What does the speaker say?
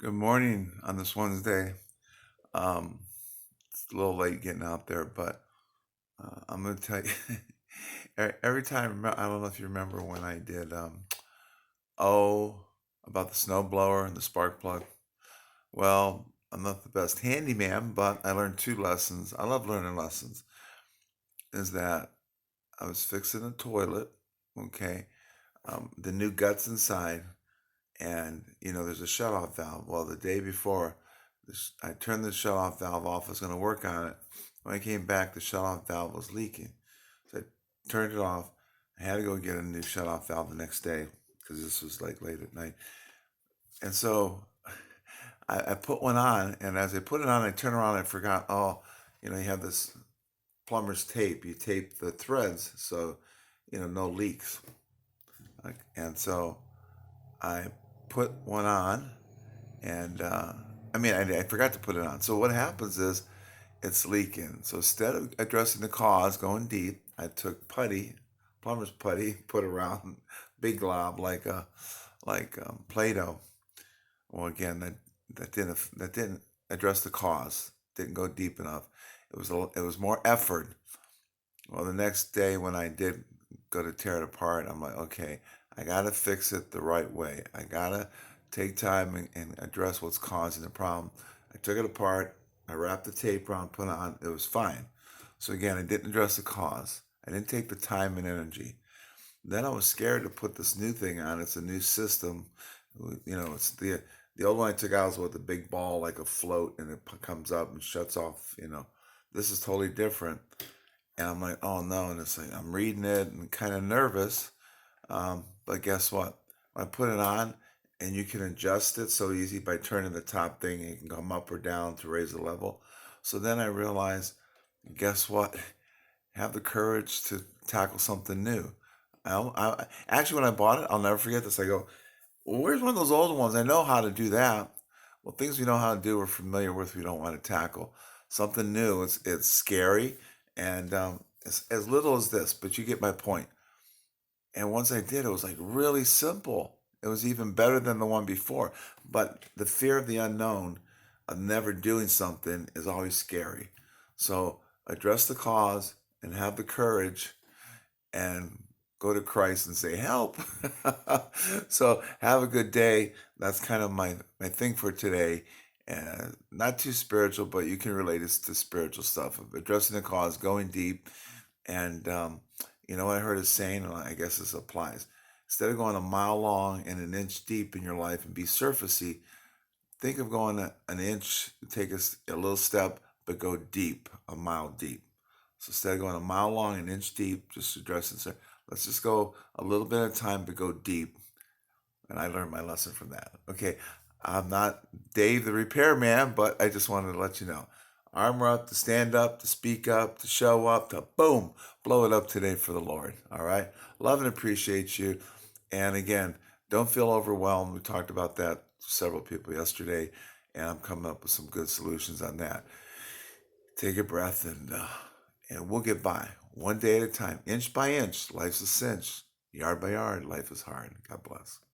Good morning on this Wednesday. Um, it's a little late getting out there, but I'm going to tell you every time. I don't know if you remember when I did, oh, about the snow blower and the spark plug. Well, I'm not the best handyman, but I learned two lessons. I love learning lessons. Is that I was fixing a toilet, okay, the new guts inside, and there's a shut-off valve. Well, the day before, I turned the shut-off valve off. I was going to work on it. When I came back, the shut-off valve was leaking. So I turned it off. I had to go get a new shut-off valve the next day because this was like late at night. And so I put one on, and as I put it on, I turned around and I forgot. Oh, you have this plumber's tape. You tape the threads so no leaks. And so I put one on, and I forgot to put it on. So what happens is it's leaking. So instead of addressing the cause, going deep, I took putty, plumber's putty, put around big glob like Play-Doh. Well, again, that didn't address the cause. Didn't go deep enough. It was more effort. Well, the next day when I did go to tear it apart, I'm like, okay, I gotta fix it the right way. I gotta take time and address what's causing the problem. I took it apart, I wrapped the tape around, put it on, it was fine. So again, I didn't address the cause. I didn't take the time and energy. Then I was scared to put this new thing on. It's a new system. It's the old one I took out was with the big ball like a float, and it comes up and shuts off. This is totally different. And I'm like, oh no. And it's like, I'm reading it and kind of nervous. But guess what? I put it on, and you can adjust it so easy by turning the top thing. And you can come up or down to raise the level. So then I realized, guess what? Have the courage to tackle something new. Actually, when I bought it, I'll never forget this. I go, well, where's one of those older ones? I know how to do that. Well, things we know how to do, we're familiar with, we don't want to tackle. Something new, it's scary, and as little as this, but you get my point. And once I did, it was like really simple. It was even better than the one before. But the fear of the unknown, of never doing something, is always scary. So address the cause and have the courage and go to Christ and say, help. So have a good day. That's kind of my thing for today. Not too spiritual, but you can relate it to spiritual stuff of addressing the cause, going deep. And you know what I heard a saying, and I guess this applies. Instead of going a mile long and an inch deep in your life and be surfacey, think of going an inch, take a little step, but go deep, a mile deep. So instead of going a mile long, an inch deep, just addressing, let's just go a little bit at a time, but go deep. And I learned my lesson from that. Okay, I'm not Dave the repairman, but I just wanted to let you know. Armor up, to stand up, to speak up, to show up, to boom, blow it up today for the Lord. All right? Love and appreciate you. And again, don't feel overwhelmed. We talked about that to several people yesterday, and I'm coming up with some good solutions on that. Take a breath, and we'll get by one day at a time, inch by inch. Life's a cinch. Yard by yard, life is hard. God bless.